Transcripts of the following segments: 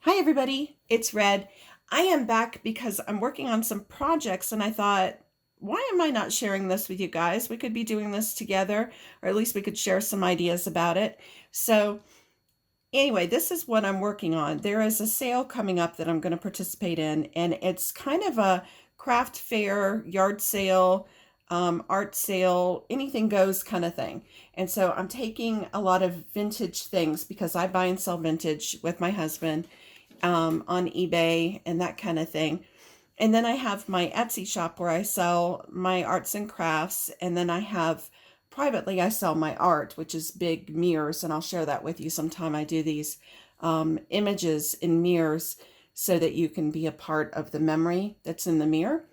Hi everybody, it's Red. I am back because I'm working on some projects and I thought, why am I not sharing this with you guys? We could be doing this together, or at least we could share some ideas about it. So anyway, this is what I'm working on. There is a sale coming up that I'm going to participate in, and it's kind of a craft fair, yard sale, art sale, anything goes kind of thing. And so I'm taking a lot of vintage things because I buy and sell vintage with my husband on eBay and that kind of thing. And then I have my Etsy shop where I sell my arts and crafts. And then I have privately, I sell my art, which is big mirrors. And I'll share that with you sometime. I do these images in mirrors so that you can be a part of the memory that's in the mirror.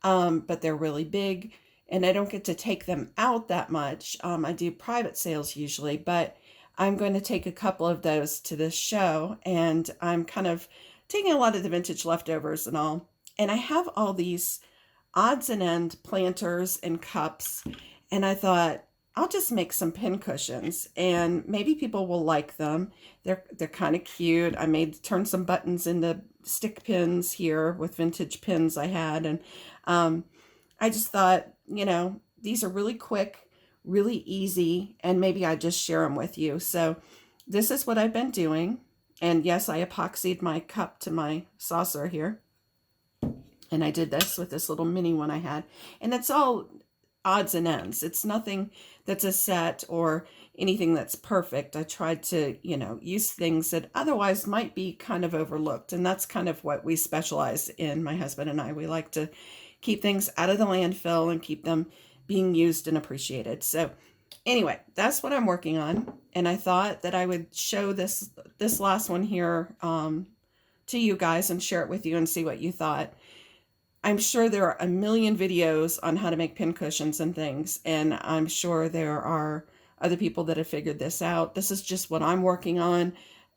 But they're really big and I don't get to take them out that much. I do private sales usually, but I'm going to take a couple of those to this show, and I'm kind of taking a lot of the vintage leftovers and all. And I have all these odds and end planters and cups, and I thought I'll just make some pin cushions, and maybe people will like them. They're kind of cute. I made turn some buttons into stick pins here with vintage pins I had, and I just thought, these are really quick, really easy, and maybe I just share them with you. So this is what I've been doing. And yes, I epoxied my cup to my saucer here. And I did this with this little mini one I had. And it's all odds and ends. It's nothing that's a set or anything that's perfect. I tried to, use things that otherwise might be kind of overlooked. And that's kind of what we specialize in, my husband and I. We like to keep things out of the landfill and keep them being used and appreciated. So anyway, that's what I'm working on. And I thought that I would show this last one here to you guys and share it with you and see what you thought. I'm sure there are a million videos on how to make pin cushions and things, and I'm sure there are other people that have figured this out. This is just what I'm working on,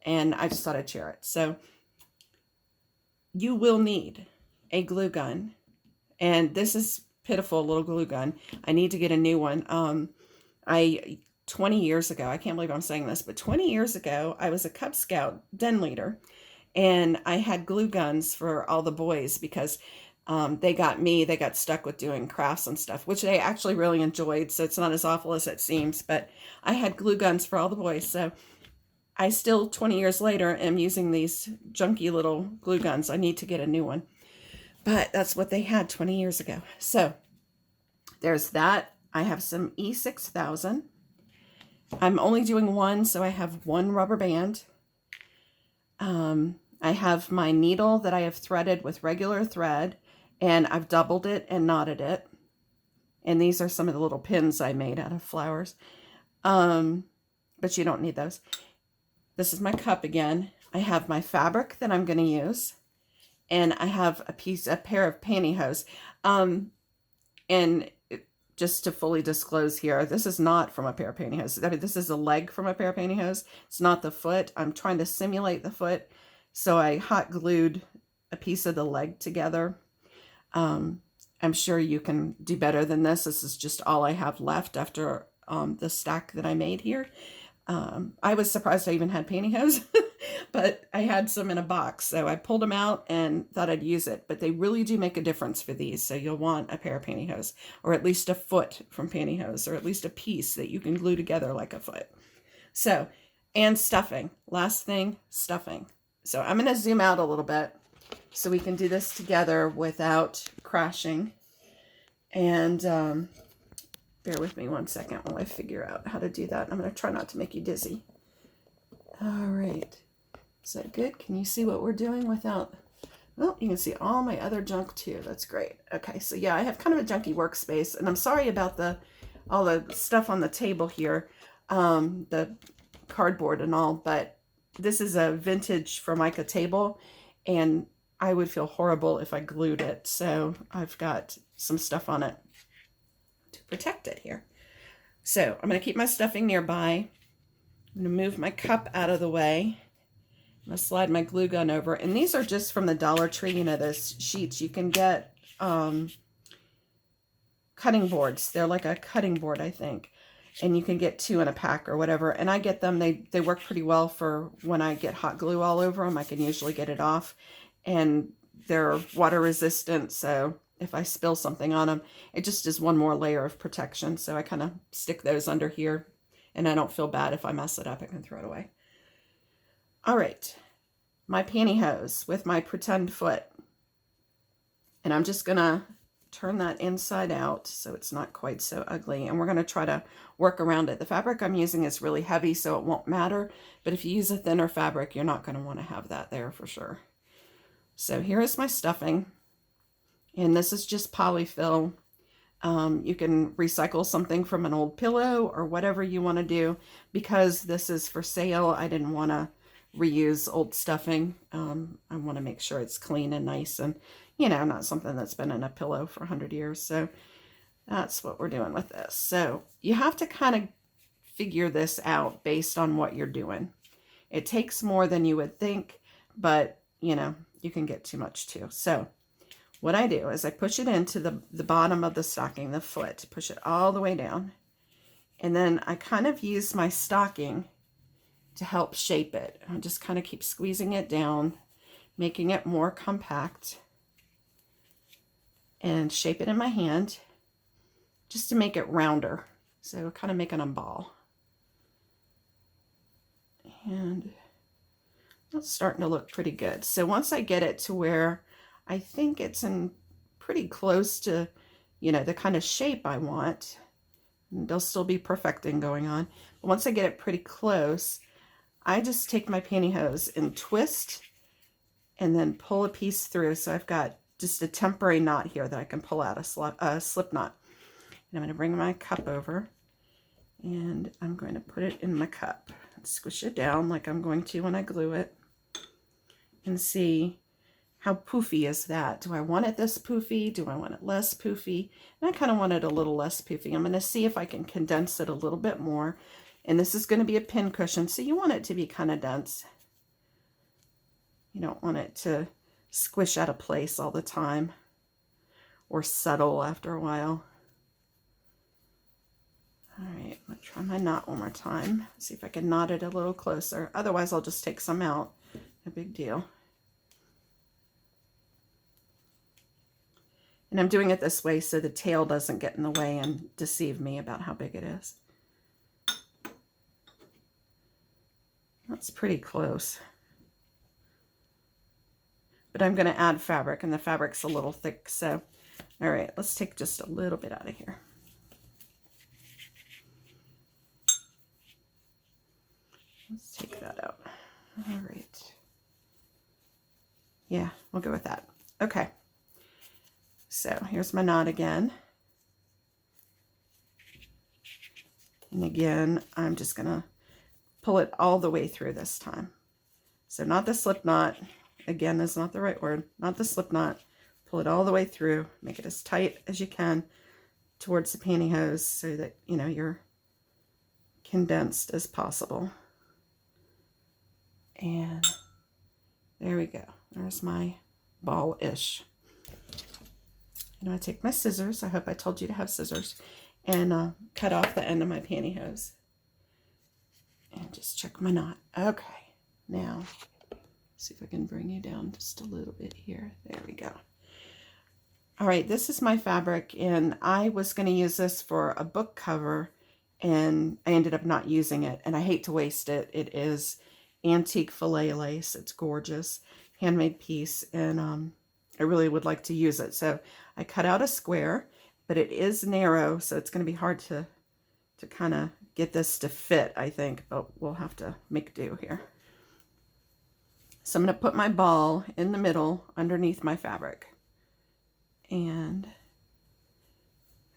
and I just thought I'd share it. So you will need a glue gun, and this is pitiful little glue gun. I need to get a new one. 20 years ago, I can't believe I'm saying this, but 20 years ago, I was a Cub Scout den leader, and I had glue guns for all the boys because they got stuck with doing crafts and stuff, which they actually really enjoyed. So it's not as awful as it seems, but I had glue guns for all the boys. So I still, 20 years later, am using these junky little glue guns. I need to get a new one, but that's what they had 20 years ago. So there's that. I have some E6000. I'm only doing one, so I have one rubber band. I have my needle that I have threaded with regular thread, and I've doubled it and knotted it. And these are some of the little pins I made out of flowers. But you don't need those. This is my cup again. I have my fabric that I'm going to use. And I have a pair of pantyhose. And just to fully disclose here, this is not from a pair of pantyhose. I mean, this is a leg from a pair of pantyhose. It's not the foot. I'm trying to simulate the foot. So I hot glued a piece of the leg together. I'm sure you can do better than this. This is just all I have left after the stack that I made here. I was surprised I even had pantyhose, but I had some in a box. So I pulled them out and thought I'd use it. But they really do make a difference for these. So you'll want a pair of pantyhose, or at least a foot from pantyhose, or at least a piece that you can glue together like a foot. So, and stuffing. Last thing, stuffing. So I'm going to zoom out a little bit so we can do this together without crashing. And bear with me 1 second while I figure out how to do that. I'm going to try not to make you dizzy. All right. Is that good? Can you see what we're doing without... Well, you can see all my other junk too. That's great. Okay, so yeah, I have kind of a junky workspace, and I'm sorry about all the stuff on the table here, the cardboard and all, but this is a vintage Formica table, and I would feel horrible if I glued it. So I've got some stuff on it to protect it here. So I'm going to keep my stuffing nearby. I'm going to move my cup out of the way. I'm going to slide my glue gun over. And these are just from the Dollar Tree, those sheets. You can get cutting boards. They're like a cutting board, I think. and you can get 2 in a pack or whatever. And I get them, they work pretty well for when I get hot glue all over them. I can usually get it off, and they're water resistant, so if I spill something on them, it just is one more layer of protection. So I kind of stick those under here, and I don't feel bad if I mess it up. I can throw it away. All right, my pantyhose with my pretend foot, and I'm just gonna turn that inside out so it's not quite so ugly, and we're going to try to work around it. The fabric I'm using is really heavy, so it won't matter, but if you use a thinner fabric, you're not going to want to have that there for sure. So here is my stuffing, and this is just polyfill. You can recycle something from an old pillow or whatever you want to do. Because this is for sale, I didn't want to reuse old stuffing. I want to make sure it's clean and nice, and you know, not something that's been in a pillow for 100 years. So that's what we're doing with this. So you have to kind of figure this out based on what you're doing. It takes more than you would think, but you know, you can get too much too. So what I do is I push it into the bottom of the stocking, the foot, push it all the way down. And then I kind of use my stocking to help shape it. I just kind of keep squeezing it down, making it more compact, and shape it in my hand just to make it rounder. So kind of making a ball. And that's starting to look pretty good. So once I get it to where I think it's in pretty close to, you know, the kind of shape I want, and there'll still be perfecting going on. But once I get it pretty close, I just take my pantyhose and twist and then pull a piece through. So I've got just a temporary knot here that I can pull out, a slip knot. And I'm going to bring my cup over, and I'm going to put it in my cup and squish it down like I'm going to when I glue it, and see how poofy is that. Do I want it this poofy? Do I want it less poofy? And I kind of want it a little less poofy. I'm going to see if I can condense it a little bit more. And this is going to be a pincushion, so you want it to be kind of dense. You don't want it to squish out of place all the time or settle after a while. All right, I'm going to try my knot one more time. See if I can knot it a little closer. Otherwise, I'll just take some out. No big deal. And I'm doing it this way so the tail doesn't get in the way and deceive me about how big it is. That's pretty close. But I'm going to add fabric, and the fabric's a little thick. So, all right, let's take just a little bit out of here. Let's take that out. All right. Yeah, we'll go with that. Okay. So here's my knot again. And again, I'm just going to pull it all the way through this time. So not the slip knot. Again, that's not the right word. Not the slip knot. Pull it all the way through. Make it as tight as you can towards the pantyhose so that, you know, you're condensed as possible. And there we go. There's my ball-ish. I'm going to take my scissors. I hope I told you to have scissors. And cut off the end of my pantyhose. And just check my knot. Okay. Now, see if I can bring you down just a little bit here. There we go. All right, this is my fabric, and I was going to use this for a book cover, and I ended up not using it, and I hate to waste it. It is antique filet lace. It's gorgeous, handmade piece, and I really would like to use it. So I cut out a square, but it is narrow, so it's going to be hard to kind of get this to fit, I think, but we'll have to make do here. So I'm going to put my ball in the middle underneath my fabric. And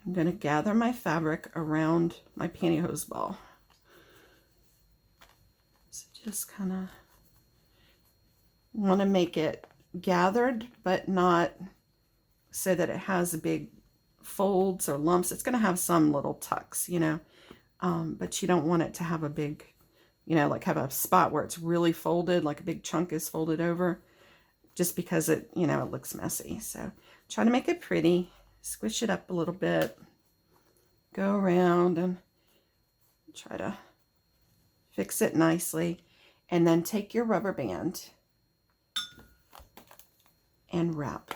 I'm going to gather my fabric around my pantyhose ball. So just kind of want to make it gathered, but not so that it has big folds or lumps. It's going to have some little tucks, you know, but you don't want it to have a big, you know, like have a spot where it's really folded, like a big chunk is folded over, just because it, you know, it looks messy. So try to make it pretty, squish it up a little bit, go around and Try to fix it nicely. And then take your rubber band and wrap.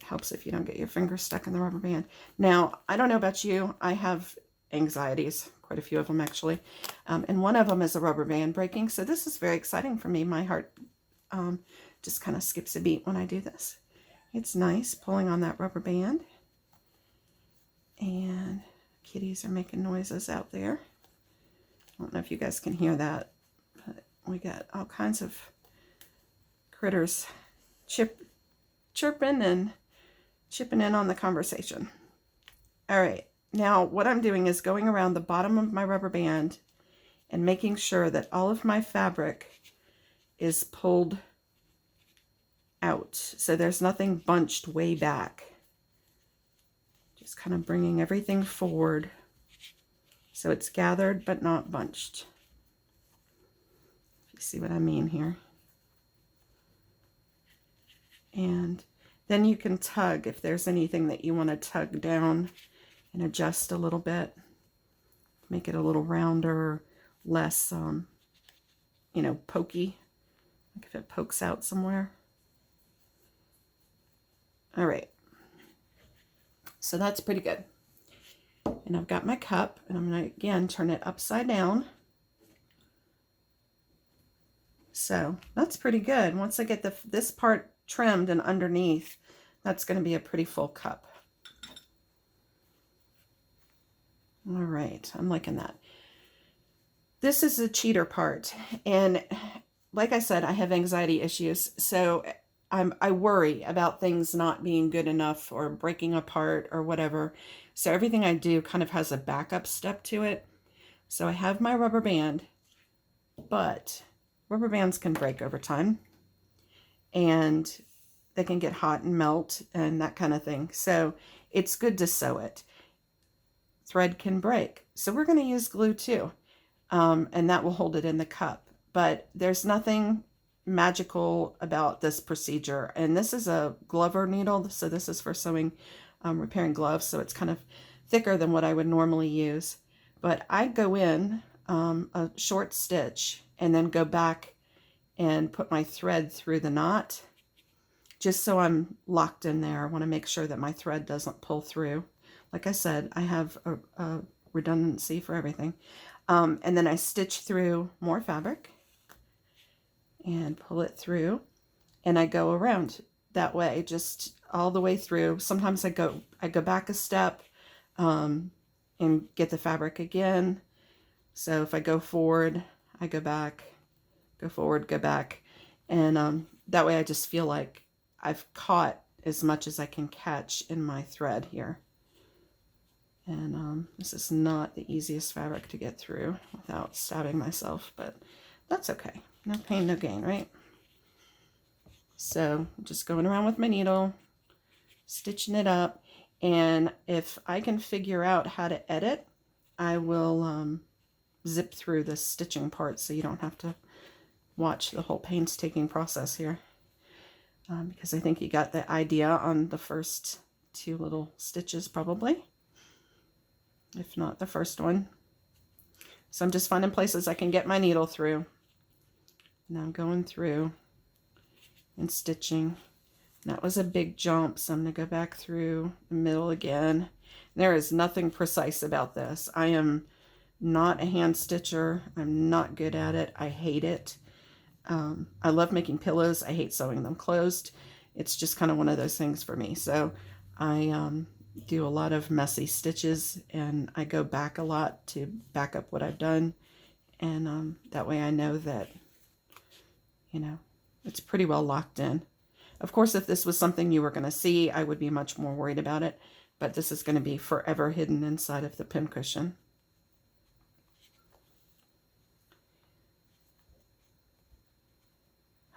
Helps if you don't get your fingers stuck in the rubber band. Now, I don't know about you. I have anxieties, quite a few of them actually. And one of them is a rubber band breaking. So this is very exciting for me. My heart just kind of skips a beat when I do this. It's nice pulling on that rubber band. And kitties are making noises out there. I don't know if you guys can hear that, but we got all kinds of critters chirping and chipping in on the conversation. All right, now what I'm doing is going around the bottom of my rubber band and making sure that all of my fabric is pulled out, so there's nothing bunched way back. Just kind of bringing everything forward so it's gathered but not bunched. If you see what I mean here. And then you can tug if there's anything that you want to tug down and adjust a little bit. Make it a little rounder, less, you know, pokey. Like if it pokes out somewhere. All right. So that's pretty good. And I've got my cup, and I'm going to, again, turn it upside down. So that's pretty good. Once I get this part trimmed and underneath, that's going to be a pretty full cup. All right, I'm liking that. This is the cheater part, and like I said, I have anxiety issues, so I worry about things not being good enough or breaking apart or whatever. So everything I do kind of has a backup step to it. So I have my rubber band, but rubber bands can break over time, and they can get hot and melt and that kind of thing. So it's good to sew it. Thread can break. So we're going to use glue too. And that will hold it in the cup. But there's nothing magical about this procedure. And this is a Glover needle. So this is for sewing, repairing gloves. So it's kind of thicker than what I would normally use. But I go in a short stitch and then go back and put my thread through the knot, just so I'm locked in there. I want to make sure that my thread doesn't pull through. Like I said, I have a redundancy for everything. And then I stitch through more fabric and pull it through, and I go around that way, just all the way through. Sometimes I go back a step and get the fabric again. So if I go forward, I go back, go forward, go back. And that way I just feel like I've caught as much as I can catch in my thread here. And this is not the easiest fabric to get through without stabbing myself, but that's okay. No pain, no gain, right? So I'm just going around with my needle, stitching it up. And if I can figure out how to edit, I will zip through the stitching part so you don't have to watch the whole painstaking process here. Because I think you got the idea on the first two little stitches probably, if not the first one. So I'm just finding places I can get my needle through. Now I'm going through and stitching. That was a big jump, so I'm going to go back through the middle again. There is nothing precise about this. I am not a hand stitcher. I'm not good at it. I hate it. I love making pillows. I hate sewing them closed. It's just kind of one of those things for me. So I do a lot of messy stitches, and I go back a lot to back up what I've done. And that way I know that, you know, it's pretty well locked in. Of course, if this was something you were going to see, I would be much more worried about it. But this is going to be forever hidden inside of the pincushion.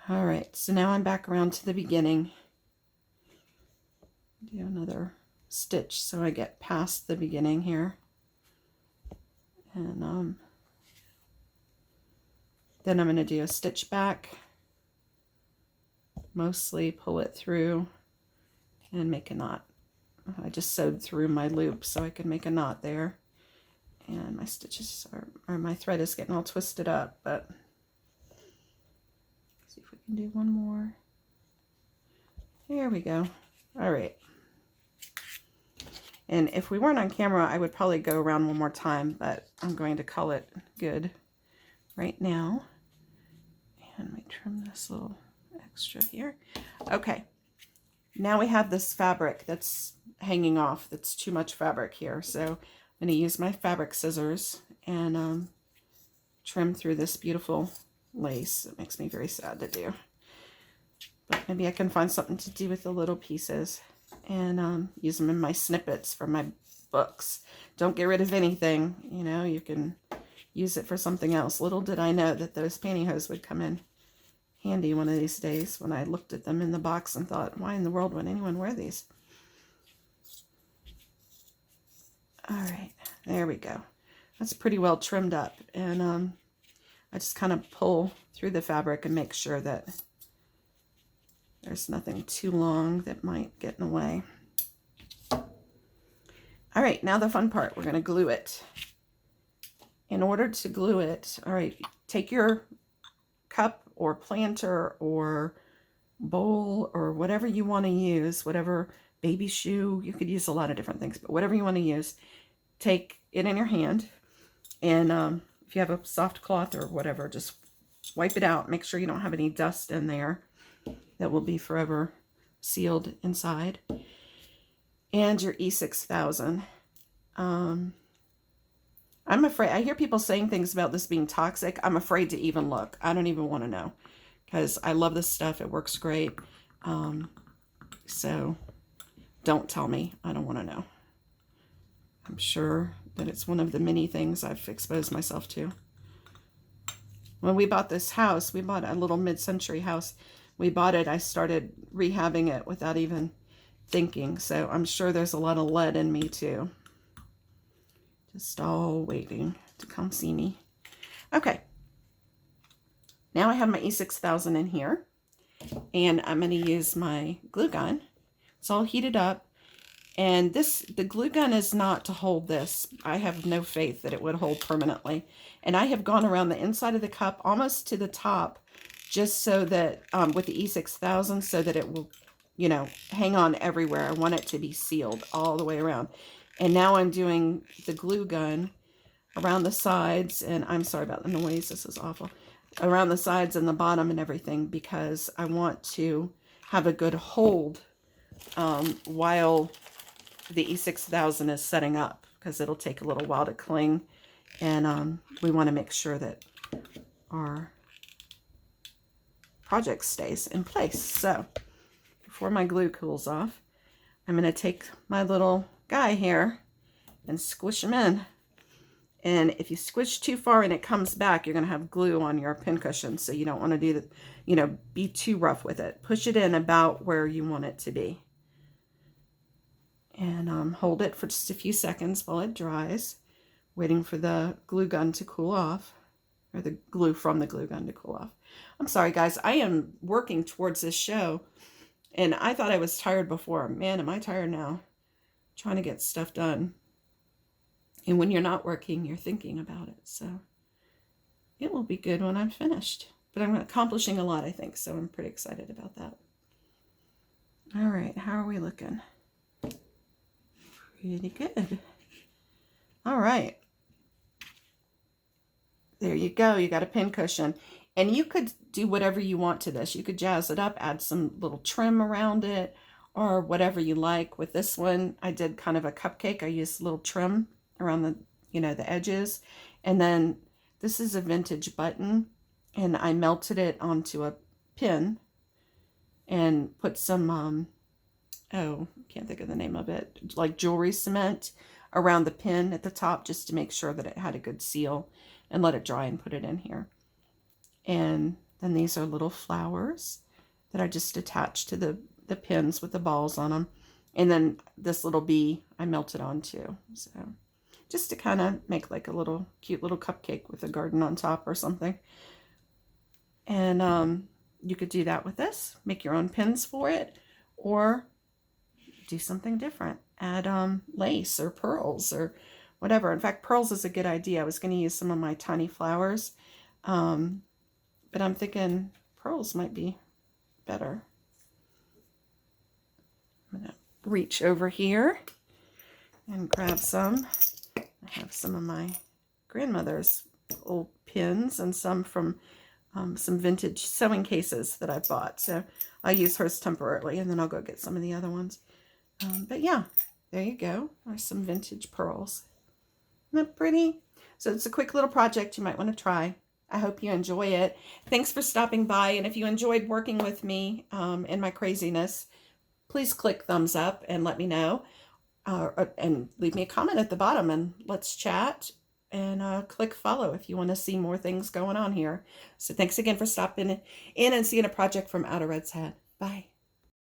All right, so now I'm back around to the beginning. Do another stitch so I get past the beginning here. And then I'm going to do a stitch back. Mostly pull it through and make a knot. I just sewed through my loop so I could make a knot there. And my stitches or my thread is getting all twisted up, but let's see if we can do one more. There we go. All right. And if we weren't on camera, I would probably go around one more time, but I'm going to call it good right now. And we trim this little extra here. Okay. Now we have this fabric that's hanging off. That's too much fabric here. So I'm going to use my fabric scissors and trim through this beautiful lace. It makes me very sad to do. But maybe I can find something to do with the little pieces and use them in my snippets for my books. Don't get rid of anything. You know, you can use it for something else. Little did I know that those pantyhose would come in handy one of these days when I looked at them in the box and thought, why in the world would anyone wear these? All right, there we go. That's pretty well trimmed up. And I just kind of pull through the fabric and make sure that there's nothing too long that might get in the way. All right, now the fun part, we're going to glue it. In order to glue it, all right, take your cup or planter or bowl or whatever you want to use, whatever baby shoe, you could use a lot of different things, but whatever you want to use, take it in your hand, and if you have a soft cloth or whatever, just wipe it out. Make sure you don't have any dust in there that will be forever sealed inside. And your E6000. I'm afraid, I hear people saying things about this being toxic. I'm afraid to even look. I don't even want to know, because I love this stuff. It works great. So don't tell me. I don't want to know. I'm sure that it's one of the many things I've exposed myself to. When we bought this house, we bought a little mid-century house. We bought it, I started rehabbing it without even thinking. So I'm sure there's a lot of lead in me too. Just all waiting to come see me. Okay. Now I have my E6000 in here, and I'm going to use my glue gun. It's all heated up, and the glue gun is not to hold this. I have no faith that it would hold permanently. And I have gone around the inside of the cup almost to the top, just so that with the E6000, so that it will, you know, hang on everywhere. I want it to be sealed all the way around. And now I'm doing the glue gun around the sides, and I'm sorry about the noise, this is awful, around the sides and the bottom and everything, because I want to have a good hold while the E6000 is setting up, because it'll take a little while to cling, and we want to make sure that our project stays in place. So before my glue cools off, I'm going to take my little guy here and squish him in. And if you squish too far and it comes back, you're going to have glue on your pincushion. So you don't want to do that, you know, be too rough with it. Push it in about where you want it to be. And hold it for just a few seconds while it dries, waiting for the glue gun to cool off, or the glue from the glue gun to cool off. I'm sorry, guys. I am working towards this show, and I thought I was tired before. Man, am I tired now. Trying to get stuff done. And when you're not working, you're thinking about it. So it will be good when I'm finished. But I'm accomplishing a lot, I think. So I'm pretty excited about that. All right. How are we looking? Pretty good. All right. There you go. You got a pincushion. And you could do whatever you want to this. You could jazz it up, add some little trim around it, or whatever you like. With this one, I did kind of a cupcake. I used a little trim around the, you know, the edges. And then this is a vintage button, and I melted it onto a pin and put some, oh, can't think of the name of it, like jewelry cement around the pin at the top, just to make sure that it had a good seal, and let it dry and put it in here. And then these are little flowers that I just attached to the pins with the balls on them. And then this little bee I melted on too. So just to kind of make like a little cute little cupcake with a garden on top or something. And you could do that with this, make your own pins for it, or do something different. add lace or pearls or whatever. In fact, pearls is a good idea. I was going to use some of my tiny flowers, but I'm thinking pearls might be better. I'm going to reach over here and grab some. I have some of my grandmother's old pins and some from some vintage sewing cases that I bought. So I'll use hers temporarily, and then I'll go get some of the other ones. But yeah, there you go. There's some vintage pearls. Isn't that pretty? So it's a quick little project you might want to try. I hope you enjoy it. Thanks for stopping by. And if you enjoyed working with me in my craziness, please click thumbs up and let me know. And leave me a comment at the bottom and let's chat. And click follow if you want to see more things going on here. So thanks again for stopping in and seeing a project from Outer Red's Head. Bye.